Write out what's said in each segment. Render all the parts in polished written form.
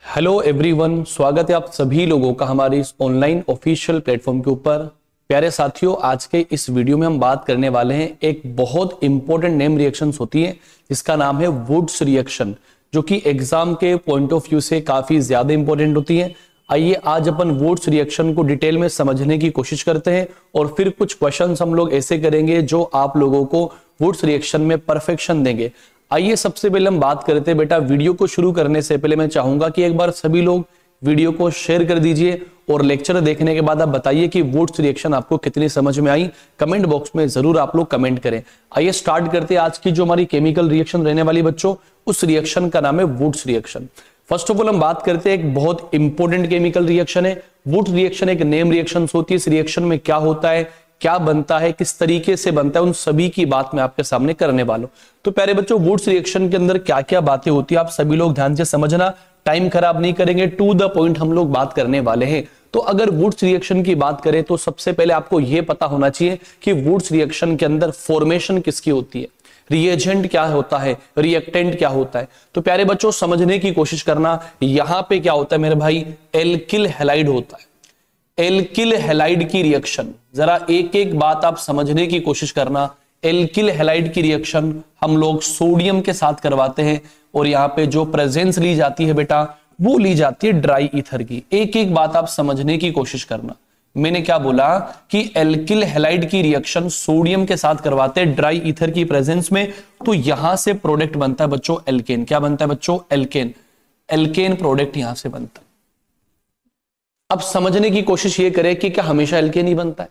Hello everyone, स्वागत है आप सभी लोगों का हमारे इस ऑनलाइन ऑफिशियल प्लेटफॉर्म के ऊपर। प्यारे साथियों, आज के इस वीडियो में हम बात करने वाले हैं एक बहुत इंपॉर्टेंट नेम रिएक्शंस होती है जिसका नाम है वुड्स रिएक्शन, जो कि एग्जाम के पॉइंट ऑफ व्यू से काफी ज्यादा इंपॉर्टेंट होती है। आइए आज अपन वुड्स रिएक्शन को डिटेल में समझने की कोशिश करते हैं और फिर कुछ क्वेश्चंस हम लोग ऐसे करेंगे जो आप लोगों को वुड्स रिएक्शन में परफेक्शन देंगे। आइए सबसे पहले हम बात करते हैं। बेटा, वीडियो को शुरू करने से पहले मैं चाहूंगा कि एक बार सभी लोग वीडियो को शेयर कर दीजिए और लेक्चर देखने के बाद आप बताइए कि वुड्स रिएक्शन आपको कितनी समझ में आई। कमेंट बॉक्स में जरूर आप लोग कमेंट करें। आइए स्टार्ट करते हैं आज की जो हमारी केमिकल रिएक्शन रहने वाली बच्चों, उस रिएक्शन का नाम है Wurtz reaction. First of all हम बात करते हैं, एक बहुत इंपॉर्टेंट केमिकल रिएक्शन है वुड्स रिएक्शन। एक नेम रिएक्शन होती है। इस रिएक्शन में क्या होता है, क्या बनता है, किस तरीके से बनता है, उन सभी की बात मैं आपके सामने करने वाला हूं। तो प्यारे बच्चों, वुड्स रिएक्शन के अंदर क्या क्या बातें होती है आप सभी लोग ध्यान से समझना, टाइम खराब नहीं करेंगे, टू द पॉइंट हम लोग बात करने वाले हैं। तो अगर वुड्स रिएक्शन की बात करें तो सबसे पहले आपको यह पता होना चाहिए कि वुड्स रिएक्शन के अंदर फॉर्मेशन किसकी होती है, रिएजेंट क्या होता है, रिएक्टेंट क्या होता है। तो प्यारे बच्चों समझने की कोशिश करना, यहां पे क्या होता है मेरे भाई, एल्किल हैलाइड होता है। एल्किल हैलाइड की रिएक्शन, जरा एक एक बात आप समझने की कोशिश करना। एल्किल हैलाइड की रिएक्शन हम लोग सोडियम के साथ करवाते हैं और यहां पे जो प्रेजेंस ली जाती है बेटा, वो ली जाती है ड्राई ईथर की। एक एक बात आप समझने की कोशिश करना। मैंने क्या बोला कि एल्किल हैलाइड की रिएक्शन सोडियम के साथ करवाते हैं ड्राई ईथर की प्रेजेंस में, तो यहां से प्रोडक्ट बनता है बच्चों एल्केन। क्या बनता है बच्चों, एल्केन। एल्केन प्रोडक्ट यहां से बनता है। अब समझने की कोशिश ये करें कि क्या हमेशा एल्केन ही बनता है।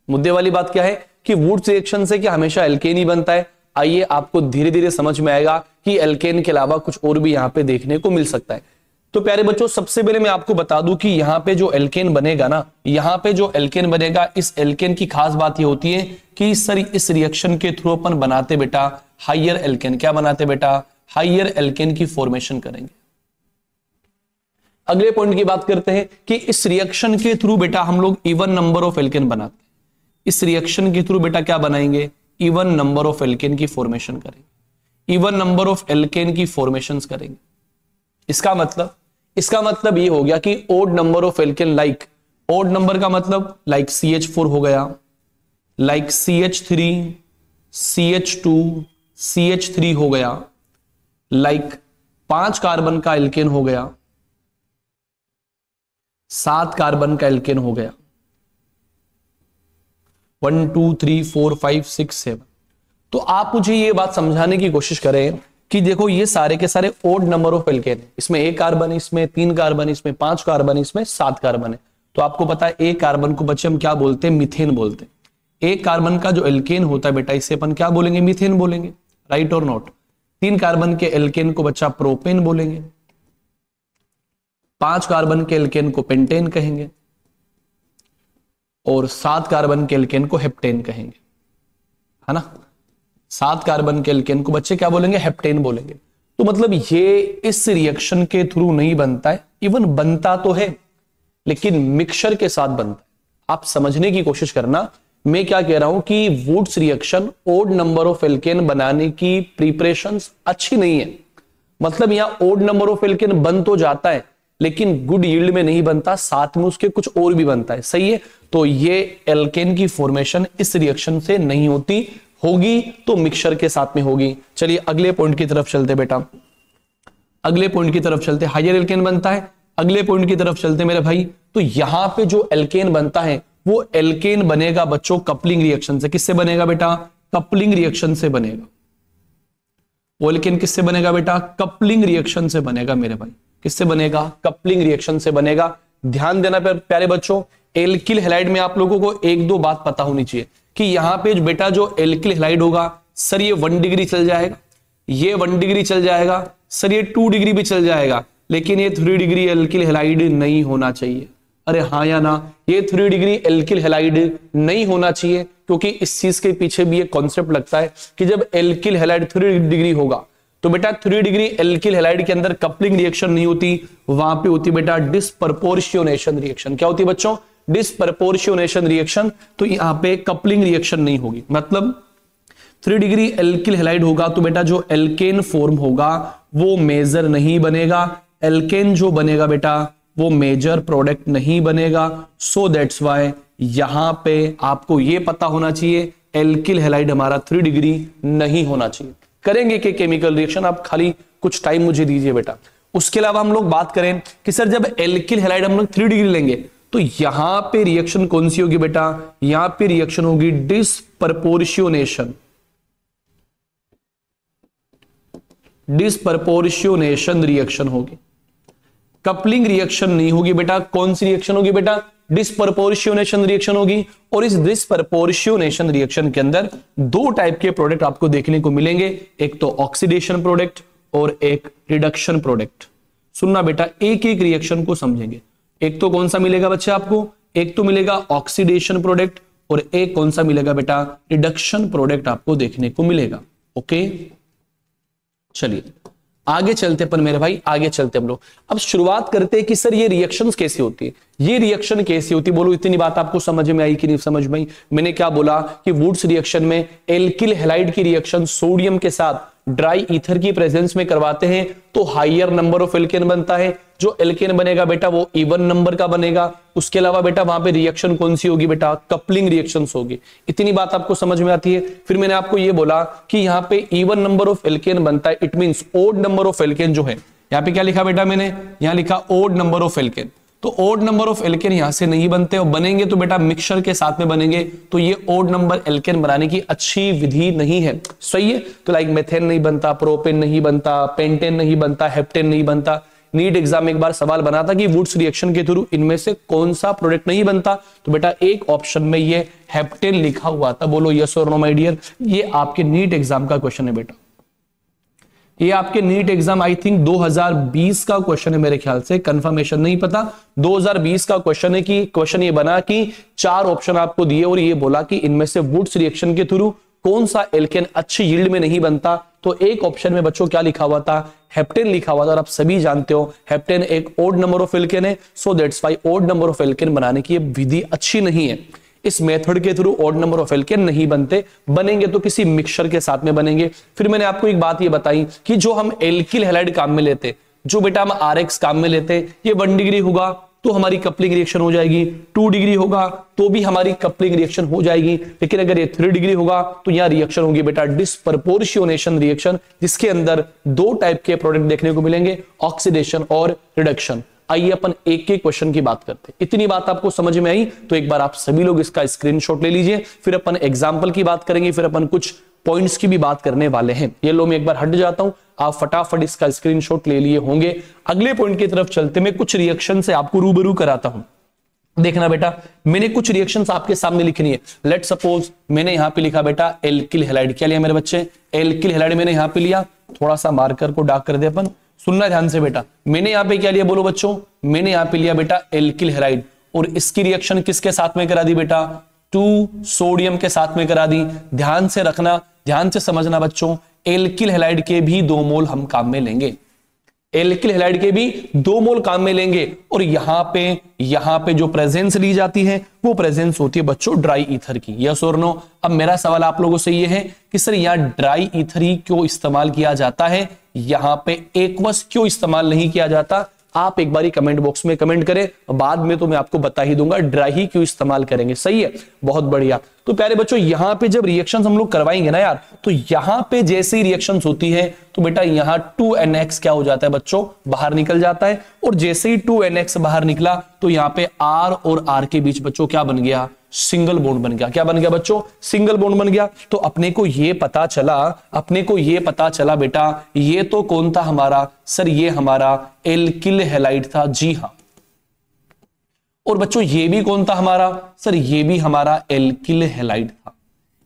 मुद्दे वाली बात क्या है कि वुड्स रिएक्शन से क्या हमेशा एल्केन ही बनता है। आइए आपको धीरे धीरे समझ में आएगा कि एल्केन के अलावा कुछ और भी यहां पे देखने को मिल सकता है। तो प्यारे बच्चों, सबसे पहले मैं आपको बता दूं कि यहां पे जो एल्केन बनेगा ना, यहां पे जो एल्केन बनेगा, इस एल्केन की खास बात ये होती है कि इस रिएक्शन के थ्रू अपन बनाते बेटा हाइयर एल्केन। क्या बनाते बेटा, हाइयर एल्केन की फॉर्मेशन करेंगे। अगले पॉइंट की बात करते हैं कि इस रिएक्शन के थ्रू बेटा हम लोग इवन नंबर ऑफ एल्केन बनाते हैं। इस रिएक्शन के थ्रू बेटा क्या बनाएंगे, इवन नंबर ऑफ एल्केन की फॉर्मेशन करेंगे। इवन नंबर ऑफ एल्केन की फॉर्मेशंस करेंगे। इसका मतलब ये हो गया कि odd number of alkane, like odd number का मतलब लाइक CH4 हो गया, लाइक CH3, CH2, CH3 हो गया, लाइक 5 कार्बन का एल्केन हो गया, 7 कार्बन का एल्केन हो गया, 1 2 3 4 5 6 7। तो आप मुझे ये बात समझाने की कोशिश करें कि देखो ये सारे के सारे ओड नंबर ऑफ एल्केन है। इसमें 1 कार्बन है, इसमें 3 कार्बन है, इसमें 5 कार्बन है, इसमें 7 कार्बन है। तो आपको पता है 1 कार्बन को बच्चे हम क्या बोलते हैं, मीथेन बोलते हैं। 1 कार्बन का जो एल्केन होता है बेटा, इसे अपन क्या बोलेंगे, मीथेन बोलेंगे, राइट और नॉट। 3 कार्बन के एल्केन को बच्चा प्रोपेन बोलेंगे, 5 कार्बन के एल्केन को पेंटेन कहेंगे और 7 कार्बन के एल्केन को हेप्टेन कहेंगे, है ना। 7 कार्बन के एल्केन को बच्चे क्या बोलेंगे, हेप्टेन बोलेंगे। तो मतलब ये इस रिएक्शन के थ्रू नहीं बनता है, इवन बनता तो है लेकिन मिक्सचर के साथ बनता है। आप समझने की कोशिश करना, मैं क्या कह रहा हूं कि Wurtz reaction odd number of alkane बनाने की प्रिपरेशंस अच्छी नहीं है। मतलब यहां ओड नंबर ऑफ एल्केन बन तो जाता है लेकिन गुड यील्ड में नहीं बनता, साथ में उसके कुछ और भी बनता है, सही है। तो ये एल्केन की फॉर्मेशन इस रिएक्शन से नहीं होती, होगी तो मिक्सचर के साथ में होगी। चलिए अगले पॉइंट की तरफ चलते बेटा, अगले पॉइंट की तरफ चलते। हाइयर एल्केन बनता है, अगले पॉइंट की तरफ चलते मेरे भाई। तो यहां पे जो एल्केन बनता है वो एल्केन बनेगा बच्चों कपलिंग रिएक्शन से। किससे बनेगा बेटा, कपलिंग रिएक्शन से बनेगा। वो एल्केन किससे बनेगा बेटा, कपलिंग रिएक्शन से बनेगा मेरे भाई। किससे बनेगा, कपलिंग रिएक्शन से बनेगा। ध्यान देना प्यारे बच्चों, एल्किल हैलाइड में आप लोगों को एक दो बात पता होनी चाहिए कि यहां पे बेटा जो एल्किल हैलाइड होगा सर, ये 1 डिग्री चल जाएगा, ये 1 डिग्री चल जाएगा सर, ये 2 डिग्री भी चल जाएगा, लेकिन ये 3 डिग्री एल्किल हैलाइड नहीं होना चाहिए। अरे हाँ या ना, ये 3 डिग्री एल्किल हैलाइड नहीं होना चाहिए, क्योंकि इस चीज के पीछे भी एक कॉन्सेप्ट लगता है कि जब एल्किल हैलाइड 3 डिग्री होगा तो बेटा 3 डिग्री एल्किल हैलाइड के अंदर कपलिंग रिएक्शन नहीं होती, वहां पे होती बेटा डिस्प्रपोर्शनेशन रिएक्शन। क्या होती है बच्चों, डिस्प्रपोर्शनेशन रिएक्शन। तो यहां पे कपलिंग रिएक्शन नहीं होगी। मतलब 3 डिग्री एल्किल हैलाइड होगा तो बेटा जो एल्केन फॉर्म होगा वो मेजर नहीं बनेगा, एल्केन जो बनेगा बेटा वो मेजर प्रोडक्ट नहीं बनेगा। सो दैट्स वाई यहां पे आपको ये पता होना चाहिए एल्किल हैलाइड हमारा 3 डिग्री नहीं होना चाहिए। करेंगे कि केमिकल रिएक्शन, आप खाली कुछ टाइम मुझे दीजिए बेटा। उसके अलावा हम लोग बात करें कि सर जब एल्किल हैलाइड हम लोग 3 डिग्री लेंगे तो यहां पे रिएक्शन कौन सी होगी बेटा, यहां पे रिएक्शन होगी डिस्प्रपोर्शियोनेशन। डिस्प्रपोर्शियोनेशन रिएक्शन होगी, कपलिंग रिएक्शन नहीं होगी बेटा। कौन सी रिएक्शन होगी बेटा, डिस्प्रपोर्शियोनेशन रिएक्शन होगी। और इस डिस्प्रपोर्शियोनेशन रिएक्शन के अंदर 2 टाइप के प्रोडक्ट आपको देखने को मिलेंगे, एक तो ऑक्सीडेशन प्रोडक्ट और एक रिडक्शन प्रोडक्ट। सुनना बेटा, एक एक रिएक्शन को समझेंगे। एक तो कौन सा मिलेगा बच्चे आपको, एक तो मिलेगा ऑक्सीडेशन प्रोडक्ट और एक कौन सा मिलेगा बेटा, रिडक्शन प्रोडक्ट आपको देखने को मिलेगा। ओके, चलिए आगे चलते अपन मेरे भाई, आगे चलते हम लोग। अब शुरुआत करते हैं कि सर ये रिएक्शंस कैसी होती है, ये रिएक्शन कैसी होती है। बोलो इतनी बात आपको समझ में आई कि नहीं समझ में आई। मैंने क्या बोला कि वुड्स रिएक्शन में एल्किल हैलाइड की रिएक्शन सोडियम के साथ ड्राई ईथर की प्रेजेंस में करवाते हैं तो हायर नंबर ऑफ एल्केन बनता है। जो एल्केन बनेगा बेटा वो इवन नंबर का बनेगा। उसके अलावा बेटा वहां पे रिएक्शन कौन सी होगी बेटा, कपलिंग रिएक्शंस होगी। इतनी बात आपको समझ में आती है। फिर मैंने आपको ये बोला कि यहाँ पे इवन नंबर ऑफ एल्केन बनता है, it means odd number of alkane जो है, यहाँ पे क्या लिखा बेटा मैंने, यहाँ लिखा ओड नंबर ऑफ एल्केन। तो ओड नंबर ऑफ एल्केन यहां से नहीं बनते और बनेंगे तो बेटा मिक्सचर के साथ में बनेंगे। तो ये ओड नंबर एल्केन बनाने की अच्छी विधि नहीं है, सही है। तो लाइक मेथेन नहीं बनता, प्रोपेन नहीं बनता, पेंटेन नहीं बनता, हेप्टेन नहीं बनता। नीट एग्जाम में एक बार सवाल बना था कि वुड्स रिएक्शन के थ्रू इनमें से कौन सा प्रोडक्ट नहीं बनता, तो बेटा एक ऑप्शन में ये हेप्टेन लिखा हुआ था। बोलो यस और नो माय डियर। ये आपके नीट एग्जाम का क्वेश्चन है बेटा, ये आपके नीट एग्जाम आई थिंक 2020 का क्वेश्चन है मेरे ख्याल से, कंफर्मेशन नहीं पता। 2020 का क्वेश्चन है कि क्वेश्चन ये बना कि 4 ऑप्शन आपको दिए और ये बोला कि इनमें से वुड्स रिएक्शन के थ्रू कौन सा एल्केन अच्छी यील्ड में नहीं बनता। तो एक ऑप्शन में बच्चों क्या लिखा हुआ था, हेप्टेन लिखा हुआ था। और आप सभी जानते हो हेप्टेन एक ओड नंबर ऑफ एल्केन है। So that's why odd number of alkane बनाने की विधि अच्छी नहीं है। इस मेथड के through odd number of alkane नहीं बनते, बनेंगे तो किसी मिक्सचर के साथ में बनेंगे। फिर मैंने आपको एक बात ये बताई कि जो हम एल्किल हैलाइड काम में लेते, जो बेटा हम आरएक्स काम में लेते, ये 1 डिग्री होगा तो हमारी कपलिंग रिएक्शन हो जाएगी, 2 डिग्री होगा तो भी हमारी कपलिंग रिएक्शन हो जाएगी। लेकिन अगर ये 3 डिग्री होगा तो यहां रिएक्शन होगी बेटा डिस्प्रपोर्शियोनेशन रिएक्शन, जिसके अंदर 2 टाइप के प्रोडक्ट देखने को मिलेंगे, ऑक्सीडेशन और रिडक्शन। आइए अपन एक एक क्वेश्चन की बात करते हैं। इतनी बात आपको समझ में आई तो एक बार आप सभी लोग इसका स्क्रीनशॉट ले लीजिए। फिर अपन एग्जांपल की बात करेंगे, फिर अपन कुछ पॉइंट्स की भी बात करने वाले हैं। ये लो मैं एक बार हट जाता हूं, आप फटाफट इसका स्क्रीनशॉट ले लिए होंगे। अगले पॉइंट की तरफ चलते मैं कुछ रिएक्शन से आपको रूबरू कराता हूं। देखना बेटा, मैंने कुछ रिएक्शंस आपके सामने लिखनी है। लेट सपोज मैंने यहां पे लिखा बेटा एल्किल हैलाइड। क्या लिया मेरे बच्चे, एल्किल हैलाइड मैंने यहां पे लिया। थोड़ा सा मार्कर को डार्क कर दे अपन, सुनना ध्यान से बेटा। मैंने यहां पे क्या लिया बोलो बच्चों, मैंने यहां पे लिया बेटा एल्किल हैलाइड। और इसकी रिएक्शन किसके साथ में करा दी बेटा, 2 सोडियम के साथ में करा दी। ध्यान से रखना, ध्यान से समझना बच्चों, एल्किल हैलाइड के भी 2 मोल हम काम में लेंगे। एल्किल हैलाइड के भी 2 मोल काम में लेंगे। और यहां पे जो प्रेजेंस ली जाती है वो प्रेजेंस होती है बच्चों ड्राई ईथर की। यस और नो। अब मेरा सवाल आप लोगों से ये है कि सर यहां ड्राई ईथर ही क्यों इस्तेमाल किया जाता है, यहां पे एक्वस क्यों इस्तेमाल नहीं किया जाता। आप एक बारी कमेंट बॉक्स में कमेंट करें, बाद में तो मैं आपको बता ही दूंगा ड्राई ही क्यों इस्तेमाल करेंगे। सही है, बहुत बढ़िया। तो प्यारे बच्चों, यहां पे जब रिएक्शंस हम लोग करवाएंगे ना यार, तो यहां पे जैसे ही रिएक्शंस होती है तो बेटा यहां 2NX क्या हो जाता है बच्चों, बाहर निकल जाता है। और जैसे ही 2NX बाहर निकला तो यहां पे R और R के बीच बच्चों क्या बन गया, सिंगल बॉन्ड बन गया। क्या बन गया बच्चों, सिंगल बॉन्ड बन गया। तो अपने को ये पता चला बेटा, ये तो कौन था हमारा, सर ये हमारा एल्किल हैलाइड था। जी हां। और बच्चों ये भी कौन था हमारा, सर ये भी हमारा एल्किल हैलाइड था।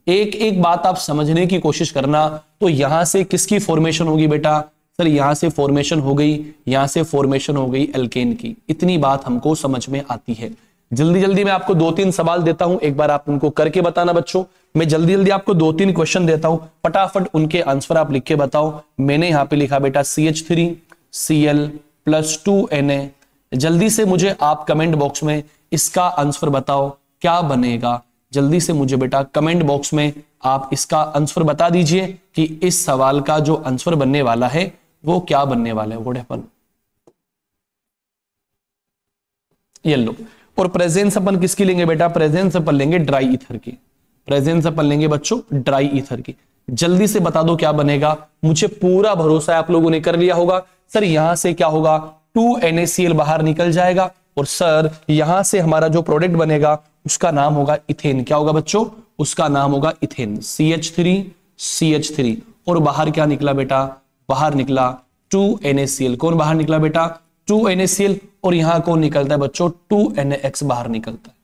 एक एक बात आप समझने की कोशिश करना। तो यहां से किसकी फॉर्मेशन होगी बेटा, सर यहां से फॉर्मेशन हो गई, यहां से फॉर्मेशन हो गई एल्केन की। इतनी बात हमको समझ में आती है। जल्दी जल्दी मैं आपको 2-3 सवाल देता हूं, एक बार आप उनको करके बताना बच्चों। मैं जल्दी जल्दी आपको 2-3 क्वेश्चन देता हूं, फटाफट उनके आंसर आप लिख के बताओ। मैंने यहां पे लिखा बेटा CH3Cl+2Na। जल्दी से मुझे आप कमेंट बॉक्स में इसका आंसर बताओ क्या बनेगा। जल्दी से मुझे बेटा कमेंट बॉक्स में आप इसका आंसर बता दीजिए कि इस सवाल का जो आंसर बनने वाला है वो क्या बनने वाला है। What happen, yellow. और प्रेजेंस अपन किसकी लेंगे बेटा, प्रेजेंस अपन लेंगे ड्राई ईथर की, प्रेजेंस अपन लेंगे बच्चों ड्राई ईथर की। जल्दी से बता दो क्या बनेगा, मुझे पूरा भरोसा है आप लोगों ने कर लिया होगा। सर यहां से क्या होगा, 2NaCl बाहर निकल जाएगा और सर यहां से हमारा जो प्रोडक्ट बनेगा उसका नाम होगा इथेन। क्या होगा बच्चों, उसका नाम होगा इथेन, CH3 और बाहर क्या निकला बेटा, बाहर निकला 2NaCl। कौन बाहर निकला बेटा, 2NaCl। और यहां कौन निकलता है बच्चों, 2NaX बाहर निकलता है।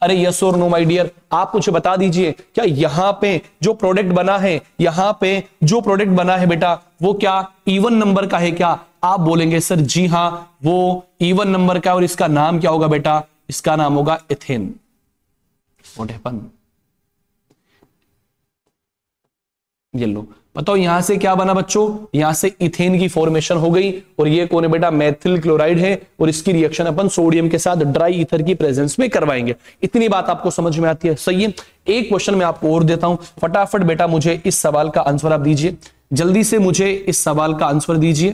अरे यस और नो माय डियर, आप मुझे बता दीजिए क्या यहां पे जो प्रोडक्ट बना है, यहां पे जो प्रोडक्ट बना है बेटा वो क्या इवन नंबर का है क्या? आप बोलेंगे सर जी हां वो इवन नंबर का, और इसका नाम क्या होगा बेटा, इसका नाम होगा इथेन। व्हाट हैपन, ये लो बताओ यहां से क्या बना बच्चों, यहां से इथेन की फॉर्मेशन हो गई। और ये कौन है बेटा, मेथिल क्लोराइड है। और इसकी रिएक्शन अपन सोडियम के साथ ड्राई ईथर की प्रेजेंस में करवाएंगे। इतनी बात आपको समझ में आती है, सही है। एक क्वेश्चन मैं आपको और देता हूं, फटाफट बेटा मुझे इस सवाल का आंसर आप दीजिए, जल्दी से मुझे इस सवाल का आंसर दीजिए,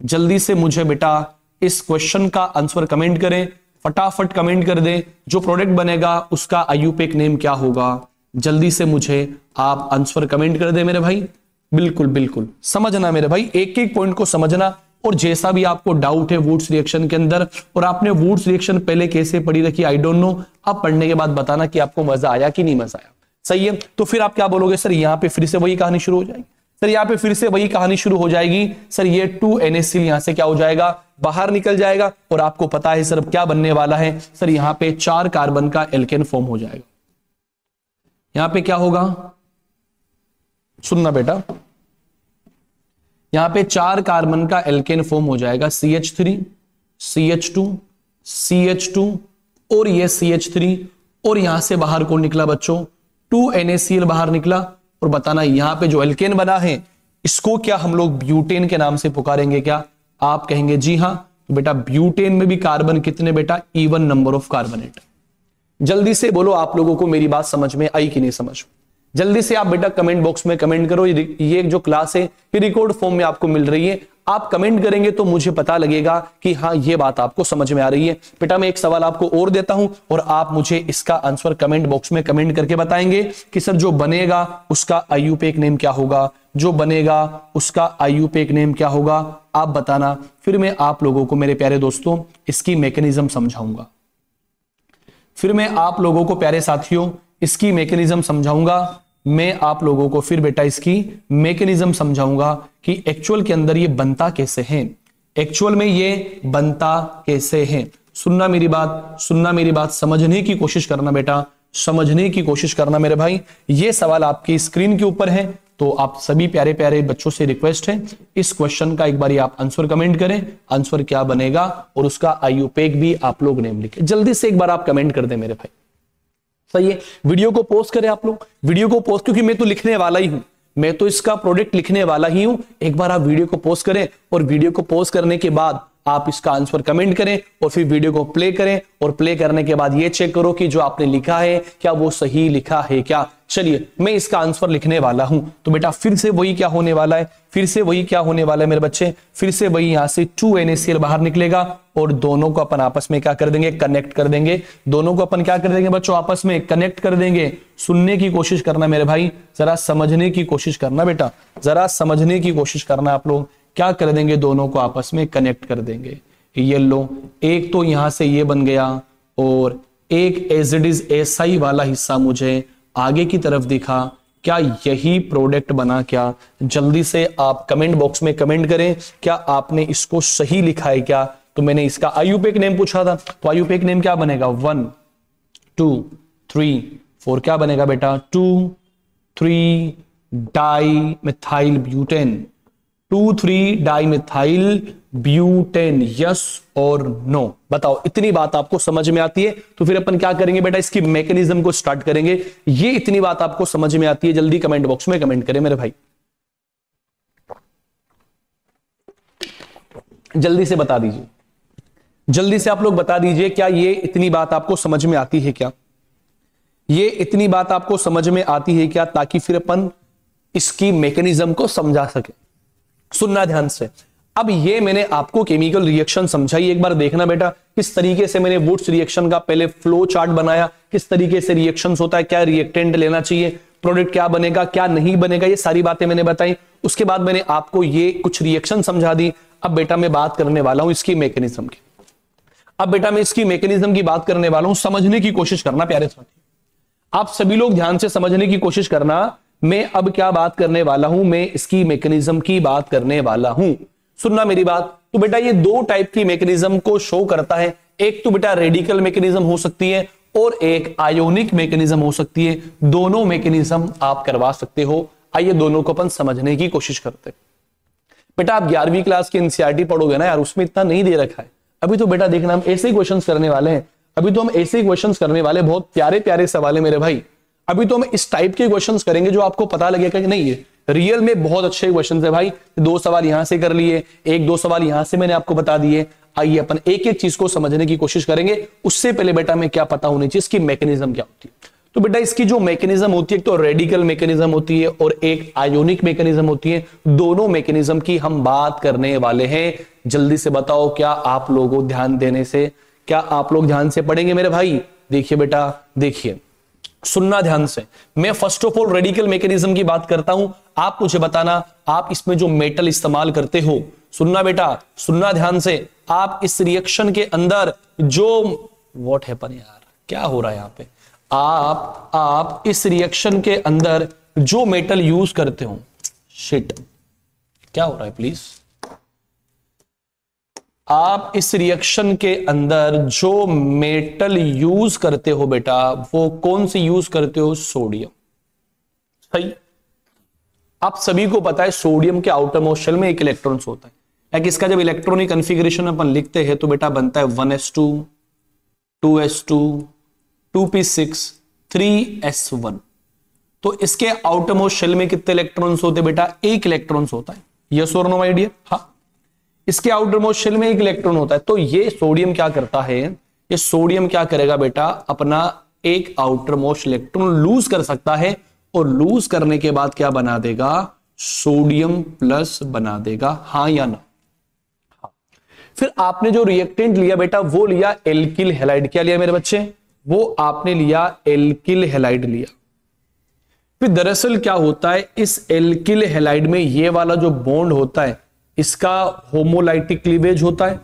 जल्दी से मुझे बेटा इस क्वेश्चन का आंसर कमेंट करें, फटाफट कमेंट कर दें। जो प्रोडक्ट बनेगा उसका आईयूपीएक नेम क्या होगा, जल्दी से मुझे आप आंसर कमेंट कर दे मेरे भाई। बिल्कुल बिल्कुल समझना मेरे भाई, एक एक पॉइंट को समझना। और जैसा भी आपको डाउट है वुड्स रिएक्शन के अंदर, और आपने वुड्स रिएक्शन पहले कैसे पढ़ी रखी आई डोंट नो, अब पढ़ने के बाद बताना कि आपको मजा आया कि नहीं मजा आया, सही है। तो फिर आप क्या बोलोगे, सर यहां पे फिर से वही कहानी शुरू हो जाएगी, सर यहां पे फिर से वही कहानी शुरू हो जाएगी। सर ये 2NaCl यहां से क्या हो जाएगा, बाहर निकल जाएगा। और आपको पता है सर क्या बनने वाला है, सर यहां पे 4 कार्बन का एल्केन फॉर्म हो जाएगा। यहां पे क्या होगा, सुनना बेटा, यहां पे 4 कार्बन का एल्केन फॉर्म हो जाएगा, CH3 CH2 CH2 और ये CH3। और यहां से बाहर कौन निकला बच्चों, 2NaCl बाहर निकला। और बताना यहां पे जो एल्केन बना है इसको क्या हम लोग ब्यूटेन के नाम से पुकारेंगे क्या? आप कहेंगे जी हां। तो बेटा ब्यूटेन में भी कार्बन कितने बेटा, इवन नंबर ऑफ कार्बनेट। जल्दी से बोलो आप लोगों को मेरी बात समझ में आई कि नहीं समझ, जल्दी से आप बेटा कमेंट बॉक्स में कमेंट करो। ये जो क्लास है ये रिकॉर्ड फॉर्म में आपको मिल रही है, आप कमेंट करेंगे तो मुझे पता लगेगा कि हाँ ये बात आपको समझ में आ रही है। बेटा मैं एक सवाल आपको और देता हूं और आप मुझे इसका आंसर कमेंट बॉक्स में कमेंट करके बताएंगे कि सर जो बनेगा उसका आईयूपीएक नेम क्या होगा, जो बनेगा उसका आईयूपीएक नेम क्या होगा, आप बताना। फिर मैं आप लोगों को मेरे प्यारे दोस्तों इसकी मैकेनिज्म समझाऊंगा, फिर मैं आप लोगों को प्यारे साथियों इसकी मैकेनिज्म समझाऊंगा। मैं आप लोगों को फिर बेटा इसकी मैकेनिज्म समझाऊंगा कि एक्चुअल के अंदर ये बनता कैसे है, एक्चुअल में ये बनता कैसे है। सुनना मेरी बात, सुनना मेरी बात, समझने की कोशिश करना बेटा, समझने की कोशिश करना मेरे भाई। ये सवाल आपकी स्क्रीन के ऊपर है, तो आप सभी प्यारे प्यारे बच्चों से रिक्वेस्ट है इस क्वेश्चन का एक बार आप आंसर कमेंट करें, आंसर क्या बनेगा और उसका आईयूपीएक भी आप लोग नेम लिखें। जल्दी से एक बार आप कमेंट कर दें मेरे भाई, सही है। वीडियो को पोस्ट करें आप लोग, वीडियो को पोस्ट, क्योंकि मैं तो लिखने वाला ही हूं, मैं तो इसका प्रोडक्ट लिखने वाला ही हूं। एक बार आप वीडियो को पोस्ट करें और वीडियो को पोस्ट करने के बाद आप इसका आंसर कमेंट करें और फिर वीडियो को प्ले करें और प्ले करने के बाद ये चेक करो कि जो आपने लिखा है क्या वो सही लिखा है क्या। चलिए मैं इसका आंसर लिखने वाला हूं, तो बेटा फिर से वही क्या होने वाला है, फिर से वही क्या होने वाला है मेरे बच्चे, फिर से वही यहां से 2NaCl बाहर निकलेगा और दोनों को अपन आपस में क्या कर देंगे, कनेक्ट कर देंगे। दोनों को अपन क्या कर देंगे बच्चों, आपस में कनेक्ट कर देंगे। सुनने की कोशिश करना मेरे भाई, जरा समझने की कोशिश करना बेटा, जरा समझने की कोशिश करना। आप लोग क्या कर देंगे, दोनों को आपस में कनेक्ट कर देंगे। ये लो, एक तो यहां से ये बन गया और एक एज इट इज ऐसा ही वाला हिस्सा मुझे आगे की तरफ दिखा। क्या यही प्रोडक्ट बना क्या? जल्दी से आप कमेंट बॉक्स में कमेंट करें, क्या आपने इसको सही लिखा है क्या? तो मैंने इसका आईयूपीएक नेम पूछा था, तो आईयूपीएक नेम क्या बनेगा, 1 2 3 4 क्या बनेगा बेटा, 2,3 di methyl butane, 2,3 di methyl butane. Yes और नो, बताओ इतनी बात आपको समझ में आती है? तो फिर अपन क्या करेंगे बेटा, इसकी मैकेनिज्म को स्टार्ट करेंगे। ये इतनी बात आपको समझ में आती है, जल्दी कमेंट बॉक्स में कमेंट करें मेरे भाई, जल्दी से बता दीजिए, जल्दी से आप लोग बता दीजिए क्या ये इतनी बात आपको समझ में आती है क्या, ये इतनी बात आपको समझ में आती है क्या, ताकि फिर अपन इसकी मैकेनिज्म को समझा सके। सुनना ध्यान से, अब ये मैंने आपको केमिकल रिएक्शन समझाई, एक बार देखना बेटा किस तरीके से मैंने वुड्स रिएक्शन का पहले फ्लो चार्ट बनाया, किस तरीके से रिएक्शंस होता है, क्या रिएक्टेंट लेना चाहिए, प्रोडक्ट क्या बनेगा क्या नहीं बनेगा, ये सारी बातें मैंने बताई। उसके बाद मैंने आपको ये कुछ रिएक्शन समझा दी। अब बेटा मैं बात करने वाला हूं इसकी मैकेनिज्म की। अब बेटा मैं इसकी मैकेनिज्म की बात करने वाला हूं, समझने की कोशिश करना प्यारे साथी, आप सभी लोग ध्यान से समझने की कोशिश करना। मैं अब क्या बात करने वाला हूं, मैं इसकी मैकेनिज्म की बात करने वाला हूं, सुनना मेरी बात। तो बेटा ये दो टाइप की मैकेनिज्म को शो करता है, एक तो बेटा रेडिकल मैकेनिज्म हो सकती है और एक आयोनिक मैकेनिज्म हो सकती है। दोनों मैकेनिज्म आप करवा सकते हो। आइए दोनों को अपन समझने की कोशिश करते हैं। बेटा आप 11वीं क्लास की एनसीईआरटी पढ़ोगे ना यार, उसमें इतना नहीं दे रखा है। अभी तो बेटा देखना हम ऐसे ही क्वेश्चंस करने वाले हैं, अभी तो हम ऐसे ही क्वेश्चंस करने वाले, बहुत प्यारे प्यारे सवाल है मेरे भाई। अभी तो हम इस टाइप के क्वेश्चंस करेंगे जो आपको पता लगेगा कि नहीं ये रियल में बहुत अच्छे क्वेश्चंस है भाई। 2 सवाल यहां से कर लिए, 1-2 सवाल यहां से मैंने आपको बता दिए। आइए अपन एक एक चीज को समझने की कोशिश करेंगे। उससे पहले बेटा मैं क्या पता होनी चाहिए इसकी मैकेनिज्म क्या होती है। तो बेटा इसकी जो मैकेनिज्म होती है, एक तो रेडिकल मैकेनिज्म होती है और एक आयोनिक मैकेनिज्म होती है। दोनों मैकेनिज्म की हम बात करने वाले हैं। जल्दी से बताओ क्या आप लोगों ध्यान देने से, क्या आप लोग ध्यान से पढ़ेंगे मेरे भाई? देखिए बेटा देखिए, सुनना ध्यान से। मैं first of all radical mechanism की बात करता हूं, आप मुझे बताना आप इसमें जो मेटल इस्तेमाल करते हो। सुनना बेटा, सुनना ध्यान से। आप इस रिएक्शन के अंदर जो व्हाट हैपन यार, क्या हो रहा है यहां पे, आप इस रिएक्शन के अंदर जो मेटल यूज करते हो, शिट क्या हो रहा है प्लीज, आप इस रिएक्शन के अंदर जो मेटल यूज करते हो बेटा, वो कौन सी यूज करते हो? सोडियम। सही। आप सभी को पता है सोडियम के आउटर मोस्ट शेल में एक इलेक्ट्रॉन्स होता है। लाइक इसका जब इलेक्ट्रॉनिक कॉन्फ़िगरेशन अपन लिखते हैं तो बेटा बनता है 1s2 2s2 2p6 3s1। तो इसके आउटर मोस्ट शेल में कितने इलेक्ट्रॉन्स होते हैं बेटा? एक इलेक्ट्रॉन्स होता है। यस और नो माय डियर? हाँ, इसके आउटर मोस्ट शेल में एक इलेक्ट्रॉन होता है। तो ये सोडियम क्या करता है, ये सोडियम क्या करेगा बेटा, अपना एक आउटर मोस्ट इलेक्ट्रॉन लूज कर सकता है और लूज करने के बाद क्या बना देगा? सोडियम प्लस बना देगा। हाँ या ना? हाँ। फिर आपने जो रिएक्टेंट लिया बेटा वो लिया एल्किल हैलाइड। क्या लिया मेरे बच्चे? वो आपने लिया एल्किल हैलाइड लिया। फिर दरअसल क्या होता है, इस एल्किल हैलाइड में ये वाला जो बॉन्ड होता है इसका होमोलाइटिक क्लीवेज होता है।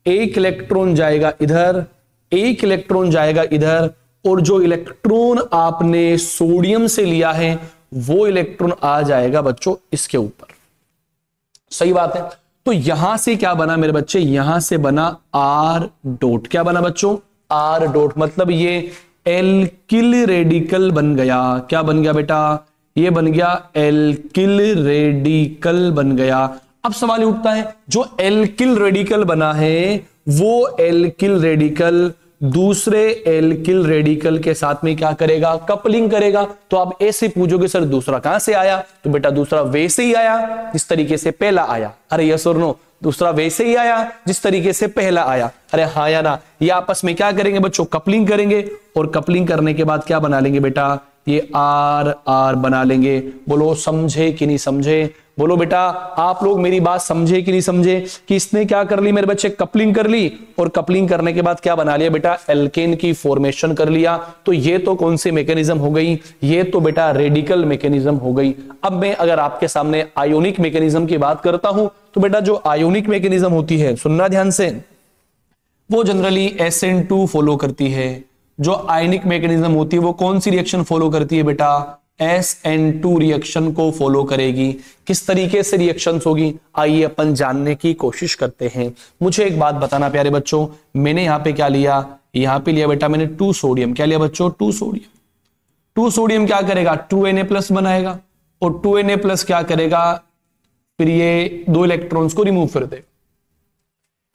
एक इलेक्ट्रॉन जाएगा इधर, एक इलेक्ट्रॉन जाएगा इधर, और जो इलेक्ट्रॉन आपने सोडियम से लिया है वो इलेक्ट्रॉन आ जाएगा बच्चों इसके ऊपर। सही बात है। तो यहां से क्या बना मेरे बच्चे? यहां से बना आर डॉट। क्या बना बच्चों? R dot. मतलब ये एल्किल रेडिकल बन गया। क्या बन गया बेटा? ये बन गया एल्किल रेडिकल बन गया। अब सवाल उठता है, जो एल्किल रेडिकल बना है वो एल्किल रेडिकल दूसरे एल्किल रेडिकल के साथ में क्या करेगा? कपलिंग करेगा। तो आप ऐसे पूछोगे सर दूसरा कहां से आया? तो बेटा दूसरा वैसे ही आया जिस तरीके से पहला आया। अरे यस और नो? दूसरा वैसे ही आया जिस तरीके से पहला आया। अरे हाँ या ना? ये आपस में क्या करेंगे बच्चों? कपलिंग करेंगे, और कपलिंग करने के बाद क्या बना लेंगे बेटा? ये आर आर बना लेंगे। बोलो समझे कि नहीं समझे? बोलो बेटा आप लोग मेरी बात समझे कि नहीं समझे कि इसने क्या कर ली मेरे बच्चे? कपलिंग कर ली, और कपलिंग करने के बाद क्या बना लिया बेटा? एल्केन की फॉर्मेशन कर लिया। तो ये तो कौन सी मैकेनिज्म हो गई? ये तो बेटा रेडिकल मैकेनिज्म हो गई। अब मैं अगर आपके सामने आयोनिक मैकेनिज्म की बात करता हूं तो बेटा जो आयोनिक मैकेनिज्म होती है, सुनना ध्यान से, वो जनरली SN2 फॉलो करती है। जो आयनिक मैकेनिज्म होती है वो कौन सी रिएक्शन फॉलो करती है बेटा? SN2 रिएक्शन को फॉलो करेगी। किस तरीके से रिएक्शंस होगी आइए अपन जानने की कोशिश करते हैं। मुझे एक बात बताना प्यारे बच्चों, मैंने यहां पे क्या लिया? यहां पे लिया बेटा मैंने 2 सोडियम। क्या लिया बच्चों? 2 सोडियम। 2 सोडियम क्या करेगा? 2Na+ बनाएगा, और 2Na+ क्या करेगा? फिर ये 2 इलेक्ट्रॉन्स को रिमूव कर दे।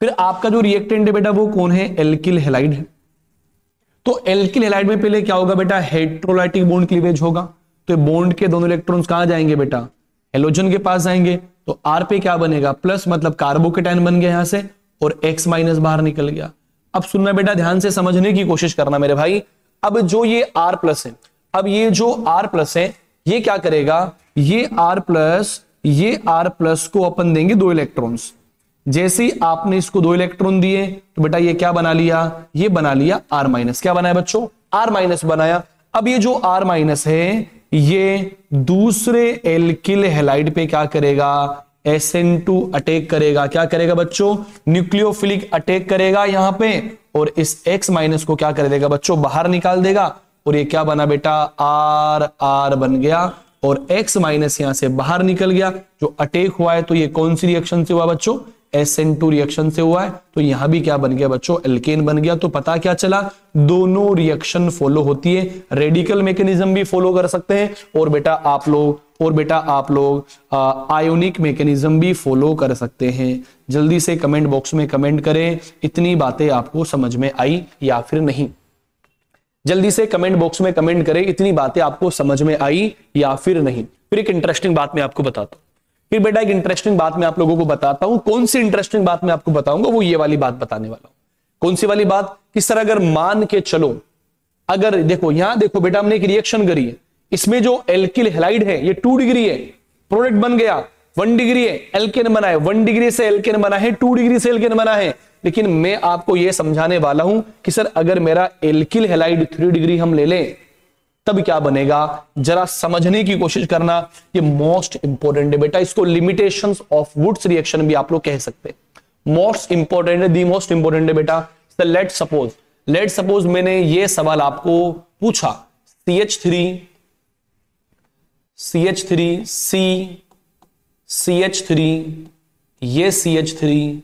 फिर आपका जो रिएक्टेंट है बेटा वो कौन है? एल्किल हैलाइड है। तो एल्किल हैलाइड में पहले क्या होगा बेटा? हेटेरोलाइटिक बॉन्ड क्लीवेज होगा। तो बॉन्ड के दोनों इलेक्ट्रॉन्स कहां जाएंगे बेटा? हेलोजन के पास जाएंगे। तो आर पे क्या बनेगा? प्लस, मतलब कार्बोकेटायन बन गया यहां से, और X- बाहर निकल गया। अब सुनना बेटा, ध्यान से समझने की कोशिश करना मेरे भाई। अब जो ये R+ है, अब ये जो R+ है ये क्या करेगा? ये R+ को अपन देंगे 2 इलेक्ट्रॉन्स। जैसे ही आपने इसको 2 इलेक्ट्रॉन दिए तो बेटा ये क्या बना लिया, ये बना लिया R माइनस। क्या बनाया बच्चों, R माइनस बनाया। अब ये जो R माइनस है ये दूसरे एल्किल हैलाइड पे क्या करेगा, SN2 अटैक करेगा। क्या करेगा बच्चों, न्यूक्लियोफिलिक अटैक करेगा यहां पे, और इस X माइनस को क्या कर देगा बच्चों, बाहर निकाल देगा। और ये क्या बना बेटा, R बन गया, और X माइनस यहां से बाहर निकल गया। जो अटैक हुआ है तो ये कौन सी रिएक्शन से हुआ बच्चों, SN2 रिएक्शन से हुआ है। तो यहां भी क्या बन गया बच्चों, एल्केन बन गया। तो पता क्या चला, दोनों रिएक्शन फॉलो होती है, रेडिकल मैकेनिज्म भी फॉलो कर सकते हैं, और बेटा आप लोग आयोनिक मैकेनिज्म भी फॉलो कर सकते हैं। जल्दी से कमेंट बॉक्स में कमेंट करें, इतनी बातें आपको समझ में आई या फिर नहीं। जल्दी से कमेंट बॉक्स में कमेंट करें, इतनी बातें आपको समझ में आई या फिर नहीं। फिर एक इंटरेस्टिंग बात मैं आपको बताता हूं, फिर बेटा एक इंटरेस्टिंग बात मैं आप लोगों को बताता हूं। कौन सी इंटरेस्टिंग बात मैं आपको बताऊंगा, वो ये वाली बात बताने वाला हूं। कौन सी वाली बात, किस तरह अगर मान के चलो, अगर देखो यहां देखो बेटा, हमने एक रिएक्शन करी है, इसमें जो एल्किल हैलाइड है ये 2 डिग्री है, प्रोडक्ट बन गया 1 डिग्री है, एल्केन बना है 1 डिग्री से एल्केन बना है, 2 डिग्री से एल्केन बना है। लेकिन मैं आपको यह समझाने वाला हूं कि सर अगर मेरा एल्किल हैलाइड 3 डिग्री हम ले लें तब क्या बनेगा, जरा समझने की कोशिश करना। ये मोस्ट इंपोर्टेंट है बेटा, इसको लिमिटेशंस ऑफ वुड्स रिएक्शन भी आप लोग कह सकते हैं। मोस्ट इंपोर्टेंट है, दी मोस्ट इंपोर्टेंट है बेटा। लेट सपोज मैंने ये सवाल आपको पूछा, CH3 CH3 ये CH3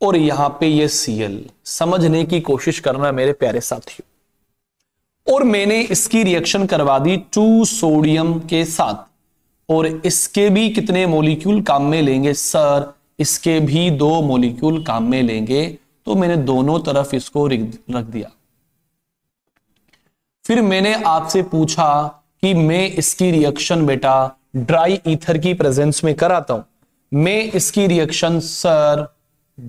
और यहां पे ये Cl, समझने की कोशिश करना मेरे प्यारे साथियों। और मैंने इसकी रिएक्शन करवा दी 2 सोडियम के साथ, और इसके भी कितने मॉलिक्यूल काम में लेंगे सर, इसके भी 2 मॉलिक्यूल काम में लेंगे। तो मैंने दोनों तरफ इसको रख दिया। फिर मैंने आपसे पूछा कि मैं इसकी रिएक्शन बेटा ड्राई ईथर की प्रेजेंस में कराता हूं, मैं इसकी रिएक्शन सर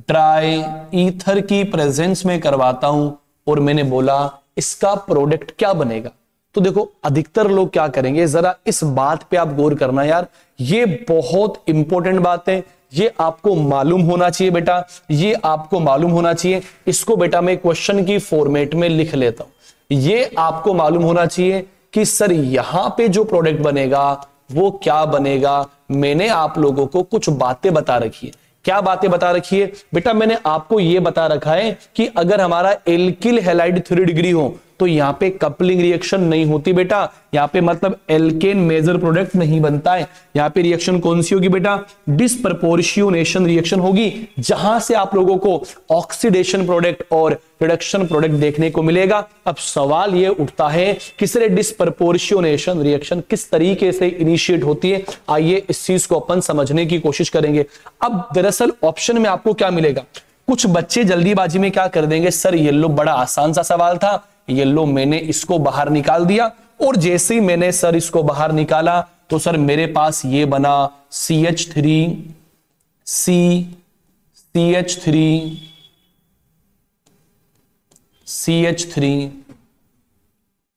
ड्राई ईथर की प्रेजेंस में करवाता हूं, और मैंने बोला इसका प्रोडक्ट क्या बनेगा। तो देखो अधिकतर लोग क्या करेंगे, जरा इस बात पे आप गौर करना यार, ये बहुत इंपॉर्टेंट बात है, ये आपको मालूम होना चाहिए बेटा, ये आपको मालूम होना चाहिए। इसको बेटा मैं क्वेश्चन की फॉर्मेट में लिख लेता हूं। ये आपको मालूम होना चाहिए कि सर यहां पे जो प्रोडक्ट बनेगा वो क्या बनेगा। मैंने आप लोगों को कुछ बातें बता रखी है। क्या बातें बता रखी है बेटा, मैंने आपको यह बता रखा है कि अगर हमारा एल्किल हैलाइड 3 डिग्री हो तो यहां पे कपलिंग रिएक्शन नहीं होती बेटा, यहां पे मतलब एल्केन मेजर प्रोडक्ट नहीं बनता है। यहां पे रिएक्शन कौन सी होगी बेटा, डिस्प्रपोर्शियोनेशन रिएक्शन होगी, जहां से आप लोगों को ऑक्सीडेशन प्रोडक्ट और रिडक्शन प्रोडक्ट देखने को मिलेगा। अब सवाल यह उठता है कि सर डिस्प्रपोर्शियोनेशन रिएक्शन किस तरीके से इनिशिएट होती है। आइए इस चीज को अपन समझने की कोशिश करेंगे। अब दरअसल ऑप्शन में आपको क्या मिलेगा, कुछ बच्चे जल्दीबाजी में क्या कर देंगे, सर येलो बड़ा आसान सा सवाल था, येलो मैंने इसको बाहर निकाल दिया, और जैसे ही मैंने सर इसको बाहर निकाला तो सर मेरे पास ये बना CH3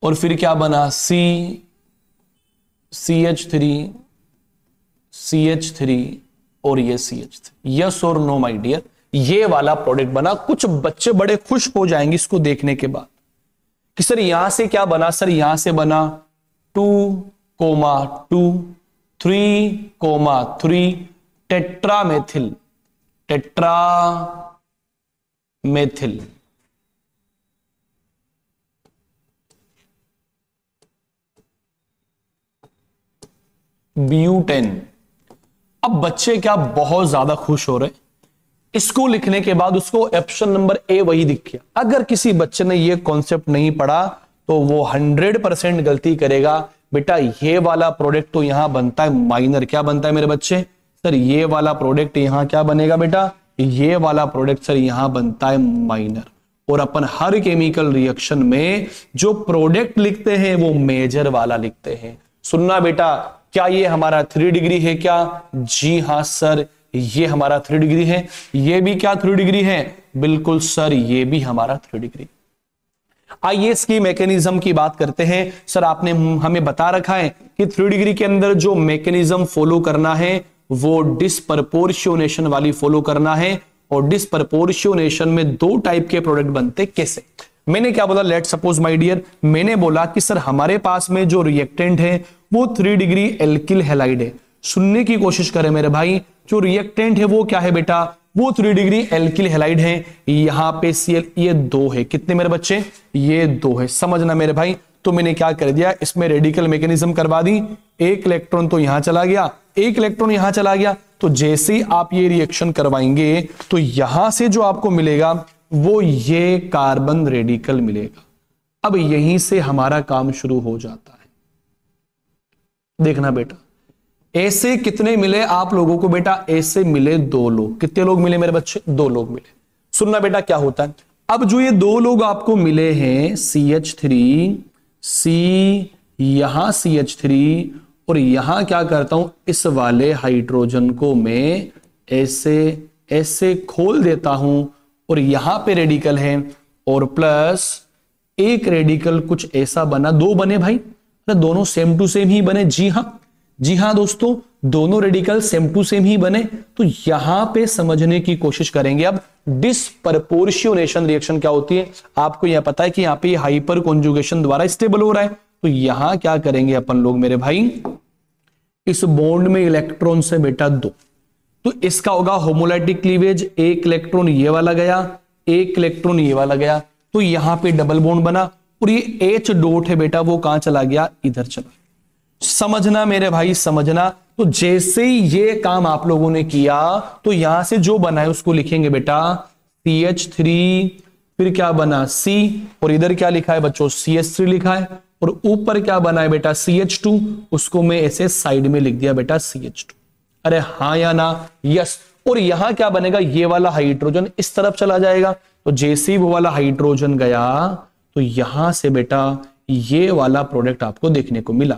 और फिर क्या बना CH3 और ये CH3। यस और नो माय डियर, ये वाला प्रोडक्ट बना। कुछ बच्चे बड़े खुश हो जाएंगे इसको देखने के बाद कि सर यहां से क्या बना, सर यहां से बना 2,2 3,3 टेट्रामेथिल ब्यूटेन। अब बच्चे क्या बहुत ज्यादा खुश हो रहे, इसको लिखने के बाद उसको ऑप्शन नंबर ए वही दिख गया। अगर किसी बच्चे ने ये कॉन्सेप्ट नहीं पढ़ा तो वो 100% गलती करेगा। बेटा ये वाला प्रोडक्ट तो यहां बनता है माइनर। क्या बनता है मेरे बच्चे, सर ये वाला प्रोडक्ट यहां क्या बनेगा बेटा, ये वाला प्रोडक्ट सर यहां बनता है माइनर। और अपन हर केमिकल रिएक्शन में जो प्रोडक्ट लिखते हैं वो मेजर वाला लिखते हैं। सुनना बेटा, क्या ये हमारा 3 डिग्री है क्या, जी हां सर ये हमारा 3 डिग्री है। ये भी क्या 3 डिग्री है, बिल्कुल सर ये भी हमारा 3 डिग्री। आइए इसकी मैकेनिज्म की बात करते हैं। सर आपने हमें बता रखा है कि 3 डिग्री के अंदर जो मैकेनिज्म फॉलो करना है वो डिस्प्रपोर्शनेशन वाली फॉलो करना है। और डिस्प्रपोर्शनेशन में दो टाइप के प्रोडक्ट बनते कैसे? मैंने क्या बोला, लेट सपोज माय डियर, मैंने बोला कि सर हमारे पास में जो रिएक्टेंट है वो 3 डिग्री एल्किल हैलाइड है। सुनने की कोशिश करें मेरे भाई, जो रिएक्टेंट है वो क्या है बेटा, वो 3 डिग्री एल्किल हैलाइड है। यहां पे Cl ये 2 है, कितने मेरे बच्चे, ये 2 है, समझना मेरे भाई। तो मैंने क्या कर दिया, इसमें रेडिकल मैकेनिज्म करवा दी, एक इलेक्ट्रॉन तो यहां चला गया, एक इलेक्ट्रॉन यहां चला गया। तो जैसे ही आप ये रिएक्शन करवाएंगे तो यहां से जो आपको मिलेगा वो ये कार्बन रेडिकल मिलेगा। अब यहीं से हमारा काम शुरू हो जाता है। देखना बेटा, ऐसे कितने मिले आप लोगों को बेटा, ऐसे मिले 2 लोग। कितने लोग मिले मेरे बच्चे, 2 लोग मिले। सुनना बेटा क्या होता है, अब जो ये 2 लोग आपको मिले हैं CH3, C, यहां CH3, और यहां क्या करता हूं, इस वाले हाइड्रोजन को मैं ऐसे ऐसे खोल देता हूं, और यहां पे रेडिकल है, और प्लस एक रेडिकल कुछ ऐसा बना, 2 बने भाई, दोनों सेम टू सेम ही बने। जी हां दोस्तों, दोनों रेडिकल सेम टू सेम ही बने। तो यहां पे समझने की कोशिश करेंगे। अब डिस्प्रपोर्शनेशन रिएक्शन क्या होती है, आपको यह पता है कि यहां पे हाइपर कॉन्जुगेशन द्वारा स्टेबल हो रहा है। तो यहां क्या करेंगे अपन लोग मेरे भाई, इस बॉन्ड में इलेक्ट्रॉन से बेटा 2, तो इसका होगा होमोलाइटिक क्लीवेज, एक इलेक्ट्रॉन ये वाला गया, एक इलेक्ट्रॉन ये वाला गया, तो यहां पे डबल बॉन्ड बना, और ये H डॉट है बेटा वो कहां चला गया, इधर चला। समझना मेरे भाई, समझना। तो जैसे ही ये काम आप लोगों ने किया तो यहां से जो बना है उसको लिखेंगे बेटा CH3, फिर क्या बना C, और इधर क्या लिखा है बच्चों, CH3 लिखा है, और ऊपर क्या बना है बेटा CH2, उसको मैं ऐसे साइड में लिख दिया बेटा CH2। अरे हाँ या ना, यस। और यहां क्या बनेगा, ये वाला हाइड्रोजन इस तरफ चला जाएगा। तो जैसे ही वो वाला हाइड्रोजन गया तो यहां से बेटा ये वाला प्रोडक्ट आपको देखने को मिला।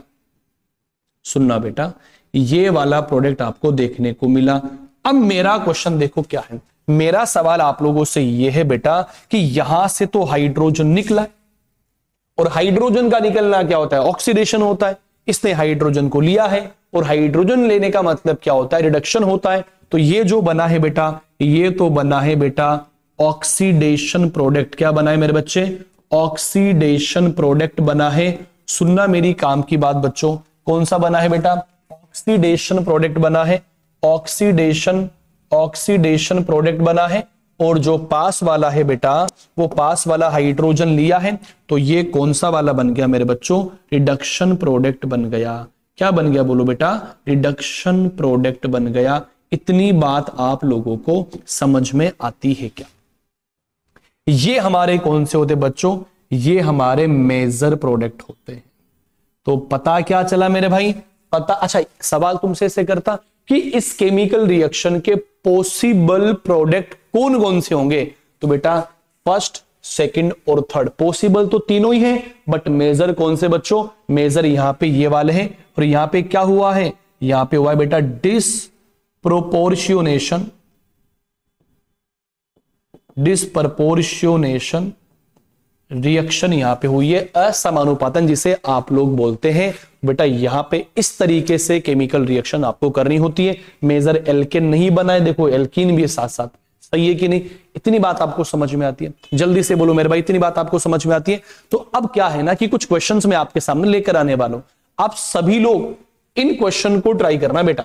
सुनना बेटा, ये वाला प्रोडक्ट आपको देखने को मिला। अब मेरा क्वेश्चन देखो क्या है, मेरा सवाल आप लोगों से यह है बेटा कि यहां से तो हाइड्रोजन निकला, और हाइड्रोजन का निकलना क्या होता है, ऑक्सीडेशन होता है। इसने हाइड्रोजन को लिया है, और हाइड्रोजन लेने का मतलब क्या होता है, रिडक्शन होता है। तो ये जो बना है बेटा, ये तो बना है बेटा ऑक्सीडेशन प्रोडक्ट। क्या बना है मेरे बच्चे, ऑक्सीडेशन प्रोडक्ट बना है। सुनना मेरी काम की बात बच्चों, कौन सा बना है बेटा, ऑक्सीडेशन प्रोडक्ट बना है, ऑक्सीडेशन प्रोडक्ट बना है। और जो पास वाला है बेटा, वो पास वाला हाइड्रोजन लिया है, तो ये कौन सा वाला बन गया मेरे बच्चों, रिडक्शन प्रोडक्ट बन गया। क्या बन गया बोलो बेटा, रिडक्शन प्रोडक्ट बन गया। इतनी बात आप लोगों को समझ में आती है क्या? ये हमारे कौन से होते बच्चों, ये हमारे मेजर प्रोडक्ट होते हैं। तो पता क्या चला मेरे भाई, पता। अच्छा, सवाल तुमसे ऐसे करता कि इस केमिकल रिएक्शन के पॉसिबल प्रोडक्ट कौन कौन से होंगे, तो बेटा फर्स्ट, सेकंड और थर्ड। पॉसिबल तो तीनों ही हैं, बट मेजर कौन से बच्चों, मेजर यहां पे ये वाले हैं। और यहां पे क्या हुआ है, यहां पे हुआ है बेटा डिस्प्रपोर्शनेशन रिएक्शन यहां पे हुई है, असमानुपातन जिसे आप लोग बोलते हैं। बेटा यहां पे इस तरीके से केमिकल रिएक्शन आपको करनी होती है। मेजर एल्केन नहीं बनाए, देखो एल्कीन भी साथ साथ, सही है कि नहीं? इतनी बात आपको समझ में आती है? जल्दी से बोलो मेरे भाई, इतनी बात आपको समझ में आती है? तो अब क्या है ना कि कुछ क्वेश्चंस मैं आपके सामने लेकर आने वाला हूं, आप सभी लोग इन क्वेश्चन को ट्राई करना बेटा।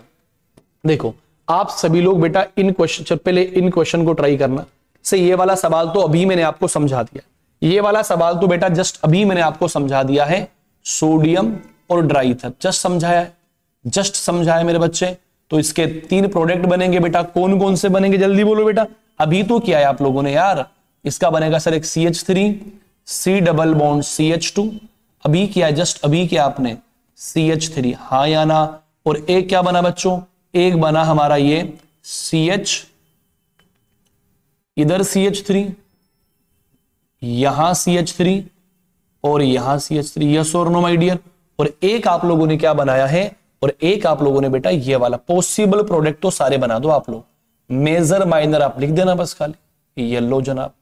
देखो आप सभी लोग बेटा इन क्वेश्चन, पहले इन क्वेश्चन को ट्राई करना। से ये वाला सवाल तो अभी मैंने आपको समझा दिया, ये वाला सवाल तो बेटा जस्ट अभी मैंने आपको समझा दिया है, सोडियम और ड्राई ईथर जस्ट समझाया मेरे बच्चे। तो इसके 3 प्रोडक्ट बनेंगे बेटा, कौन कौन से बनेंगे जल्दी बोलो बेटा। अभी तो किया है आप लोगों ने यार, इसका बनेगा सर एक CH3, C double bond CH2, अभी किया है, जस्ट अभी किया आपने CH3, हाँ या ना। और एक क्या बना बच्चों, एक बना हमारा ये CH, इधर CH3, यहां CH3 और यहां CH3, यस और नो माय डियर। और एक आप लोगों ने क्या बनाया है, और एक आप लोगों ने बेटा ये वाला। पॉसिबल प्रोडक्ट तो सारे बना दो आप लोग, मेजर माइनर आप लिख देना बस खाली। येलो जनाब,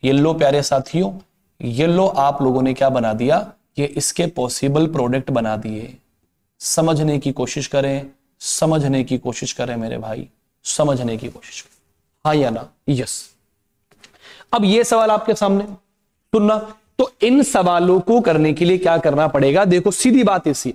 येलो प्यारे साथियों, येलो आप लोगों ने क्या बना दिया, ये इसके पॉसिबल प्रोडक्ट बना दिए। समझने की कोशिश करें, समझने की कोशिश करें मेरे भाई, समझने की कोशिश करें, हाँ या ना? यस। अब ये सवाल आपके सामने सुनना, तो इन सवालों को करने के लिए क्या करना पड़ेगा? देखो सीधी बात ऐसी,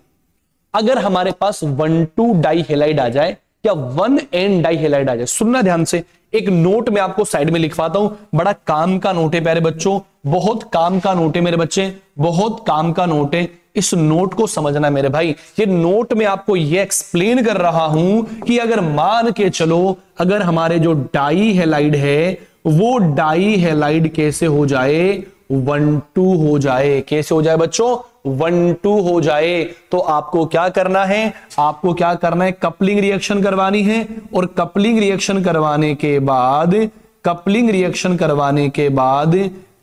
अगर हमारे पास 1,2 डाई हेलाइड आ जाए या 1N डाई हेलाइड आ जाए, सुनना ध्यान से, एक नोट में आपको साइड में लिखवाता हूं, बड़ा काम का नोट है प्यारे बच्चों, बहुत काम का नोट है मेरे बच्चे, बहुत काम का नोट है। इस नोट को समझना मेरे भाई, ये नोट में आपको ये एक्सप्लेन कर रहा हूं कि अगर मान के चलो, अगर हमारे जो डाई हेलाइड है वो डाई हेलाइड कैसे हो जाए? 1,2 हो जाए। कैसे हो जाए बच्चों? 1,2 हो जाए। तो आपको क्या करना है? आपको क्या करना है? कपलिंग रिएक्शन करवानी है, और कपलिंग रिएक्शन करवाने के बाद, कपलिंग रिएक्शन करवाने के बाद,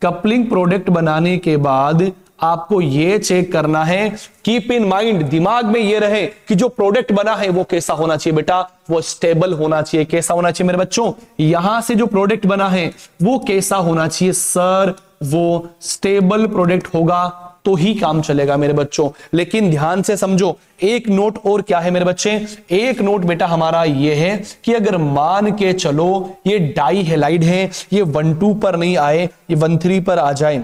कपलिंग प्रोडक्ट बनाने के बाद आपको यह चेक करना है, कीप इन माइंड, दिमाग में यह रहे कि जो प्रोडक्ट बना है वो कैसा होना चाहिए बेटा? वो स्टेबल होना चाहिए। कैसा होना चाहिए मेरे बच्चों? यहां से जो प्रोडक्ट बना है वो कैसा होना चाहिए? सर वो स्टेबल प्रोडक्ट होगा तो ही काम चलेगा मेरे बच्चों। लेकिन ध्यान से समझो, एक नोट और क्या है मेरे बच्चे? एक नोट बेटा हमारा ये है कि अगर मान के चलो ये डाई हेलाइड है, ये 1,2 पर नहीं आए, ये 1,3 पर आ जाए,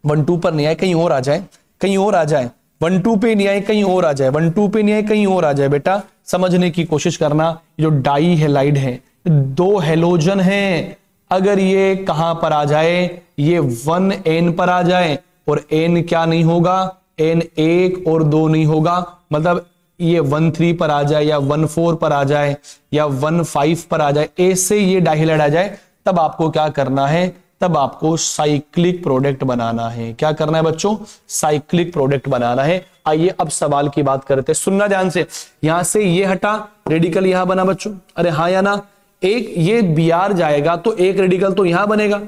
1,2 पर नहीं आए, कहीं और आ जाए, कहीं और आ जाए, 1,2 पे नहीं आए, कहीं और आ जाए, 1,2 पे नहीं आए, कहीं और आ जाए, बेटा समझने की कोशिश करना। जो डाई हेलाइड है, 2 हेलोजन है, अगर ये कहां पर आ जाए? ये 1N पर आ जाए, और N क्या नहीं होगा? N 1 और 2 नहीं होगा, मतलब ये 1,3 पर आ जाए, या 1,4 पर आ जाए, या 1,5 पर आ जाए, ऐसे ये डाई हेलाइड आ जाए, तब आपको क्या करना है? तब आपको साइक्लिक प्रोडक्ट बनाना है। क्या करना है बच्चों? साइक्लिक प्रोडक्ट बनाना है। आइए अब सवाल की बात करते हैं, सुनना ध्यान से। यहां से ये हटा, रेडिकल यहां बना बच्चों, अरे हाँ या ना? एक ये Br जाएगा तो एक रेडिकल तो यहां बनेगा,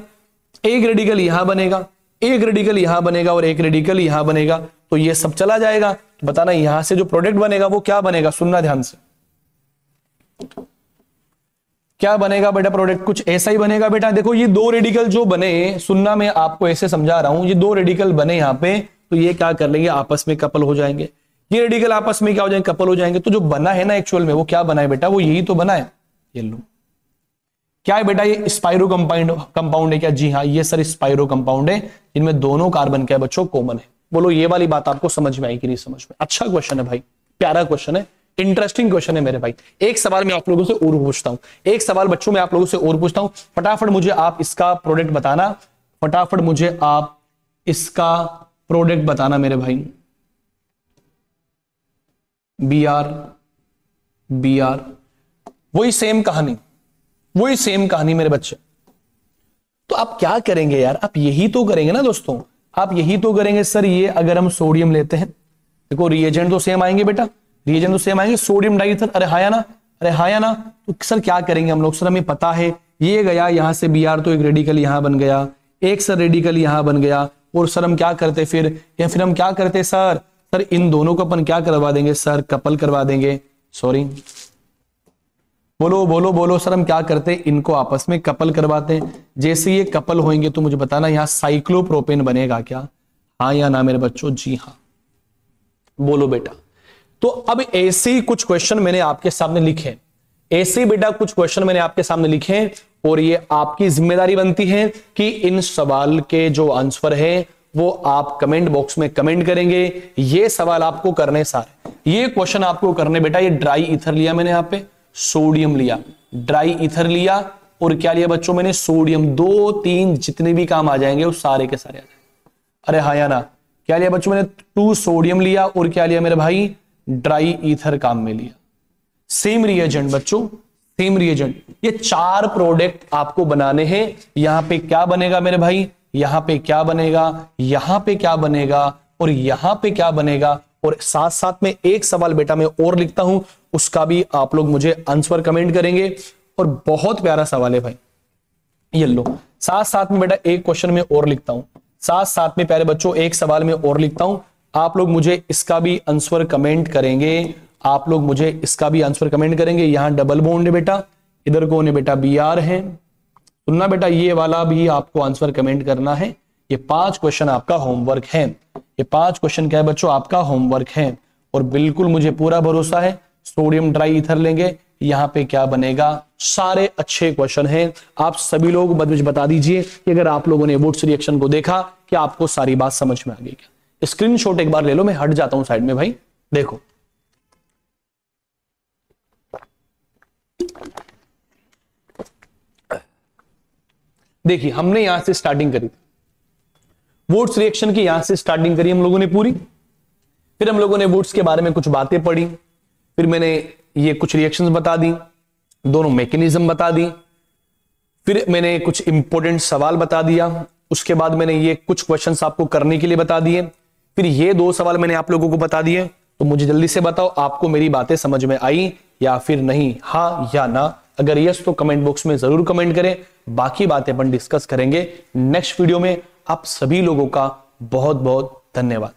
एक रेडिकल यहां बनेगा, एक रेडिकल यहां बनेगा, और एक रेडिकल यहां बनेगा, तो ये सब चला जाएगा। बताना यहां से जो प्रोडक्ट बनेगा वो क्या बनेगा? सुनना ध्यान से, क्या बनेगा बेटा? प्रोडक्ट कुछ ऐसा ही बनेगा बेटा। देखो ये 2 रेडिकल जो बने, सुनना मैं आपको ऐसे समझा रहा हूं, ये 2 रेडिकल बने यहां पे, तो ये क्या कर लेंगे? आपस में कपल हो जाएंगे। ये रेडिकल आपस में क्या हो जाएंगे? कपल हो जाएंगे। तो जो बना है ना एक्चुअल में, वो क्या बना है बेटा? वो यही तो बना है। ये लो, क्या है बेटा? ये स्पाइरो कंपाउंड है क्या? जी हाँ, ये सर स्पाइरो कंपाउंड है, जिनमें दोनों कार्बन क्या है बच्चों? कॉमन है। बोलो ये वाली बात आपको समझ में आई कि नहीं समझ में? अच्छा क्वेश्चन है भाई, प्यारा क्वेश्चन है, इंटरेस्टिंग क्वेश्चन है मेरे भाई। एक सवाल मैं आप लोगों से और पूछता हूं, एक सवाल बच्चों मैं आप लोगों से और पूछता हूं, फटाफट मुझे आप इसका प्रोडक्ट बताना, फटाफट मुझे आप इसका प्रोडक्ट बताना मेरे भाई। Br, वही सेम कहानी, वही सेम कहानी मेरे बच्चे। तो आप क्या करेंगे यार? आप यही तो करेंगे ना दोस्तों, आप यही तो करेंगे। सर ये अगर हम सोडियम लेते हैं, देखो रिएजेंट तो सेम आएंगे बेटा, रिएजेंट तो सेम आएंगे, सोडियम डाइथर, अरे हाँ या ना? अरे हाँ या ना? तो सर क्या करेंगे हम लोग? सर हमें पता है ये गया यहां से Br, तो एक रेडिकल यहां बन गया, एक सर रेडिकल यहां बन गया, और सर हम क्या करते फिर, या फिर हम क्या करते सर? सर इन दोनों को अपन क्या करवा देंगे सर? कपल करवा देंगे। सॉरी, बोलो बोलो बोलो सर, हम क्या करते हैं? इनको आपस में कपल करवाते हैं। जैसे ये कपल होंगे तो मुझे बताना यहां साइक्लोप्रोपेन बनेगा क्या? हाँ या ना मेरे बच्चों? जी हाँ, बोलो बेटा। तो अब ऐसे ही कुछ क्वेश्चन मैंने आपके सामने लिखे, ऐसे बेटा कुछ क्वेश्चन मैंने आपके सामने लिखे, और ये आपकी जिम्मेदारी बनती है कि इन सवाल के जो आंसर है वो आप कमेंट बॉक्स में कमेंट करेंगे। ये सवाल आपको करने सारे, ये क्वेश्चन आपको करने बेटा। ये ड्राई ईथर लिया मैंने, यहां पे सोडियम लिया, ड्राई ईथर लिया, और क्या लिया बच्चों मैंने? सोडियम। 2 3 जितने भी काम आ जाएंगे वो सारे के सारे आ जाएंगे। अरे हाँ या ना? क्या लिया बच्चों मैंने? 2 सोडियम लिया, और क्या लिया मेरे भाई? ड्राई ईथर काम में लिया। सेम रिएजेंट बच्चों, सेम रिएजेंट। ये 4 प्रोडक्ट आपको बनाने हैं। यहां पे क्या बनेगा मेरे भाई? यहां पे क्या बनेगा? यहां पे क्या बनेगा? और यहां पे क्या बनेगा? और साथ साथ में एक सवाल बेटा मैं और लिखता हूं, उसका भी आप लोग मुझे आंसर कमेंट करेंगे। और बहुत प्यारा सवाल है भाई, ये लो। साथ साथ में बेटा एक क्वेश्चन में और लिखता हूं, साथ साथ में प्यारे बच्चों एक सवाल में और लिखता हूं। आप लोग मुझे इसका भी आंसर कमेंट करेंगे, आप लोग मुझे इसका भी आंसर कमेंट करेंगे। यहां डबल बॉन्ड है बेटा, इधर कौन है बेटा? Br है। सुनना बेटा, ये वाला भी आपको आंसर कमेंट करना है। ये 5 क्वेश्चन आपका होमवर्क है, ये 5 क्वेश्चन क्या है बच्चों? आपका होमवर्क है। और बिल्कुल मुझे पूरा भरोसा है सोडियम ड्राई ईथर लेंगे, यहां पे क्या बनेगा। सारे अच्छे क्वेश्चन हैं। आप सभी लोग मुझे बता दीजिए कि अगर आप लोगों ने वुड्स रिएक्शन को देखा, क्या आपको सारी बात समझ में आ गई क्या। स्क्रीनशॉट एक बार ले लो, मैं हट जाता हूं साइड में भाई। देखो देखिए, हमने यहां से स्टार्टिंग करी, वुड्स रिएक्शन की यहां से स्टार्टिंग करी हम लोगों ने पूरी। फिर हम लोगों ने वुड्स के बारे में कुछ बातें पढ़ी, फिर मैंने ये कुछ रिएक्शंस बता दी, दोनों मैकेनिज्म बता दी, फिर मैंने कुछ इंपॉर्टेंट सवाल बता दिया, उसके बाद मैंने ये कुछ क्वेश्चंस आपको करने के लिए बता दिए, फिर ये 2 सवाल मैंने आप लोगों को बता दिए। तो मुझे जल्दी से बताओ, आपको मेरी बातें समझ में आई या फिर नहीं, हाँ या ना। अगर यस तो कमेंट बॉक्स में जरूर कमेंट करें। बाकी बातें अपन डिस्कस करेंगे नेक्स्ट वीडियो में। आप सभी लोगों का बहुत बहुत धन्यवाद।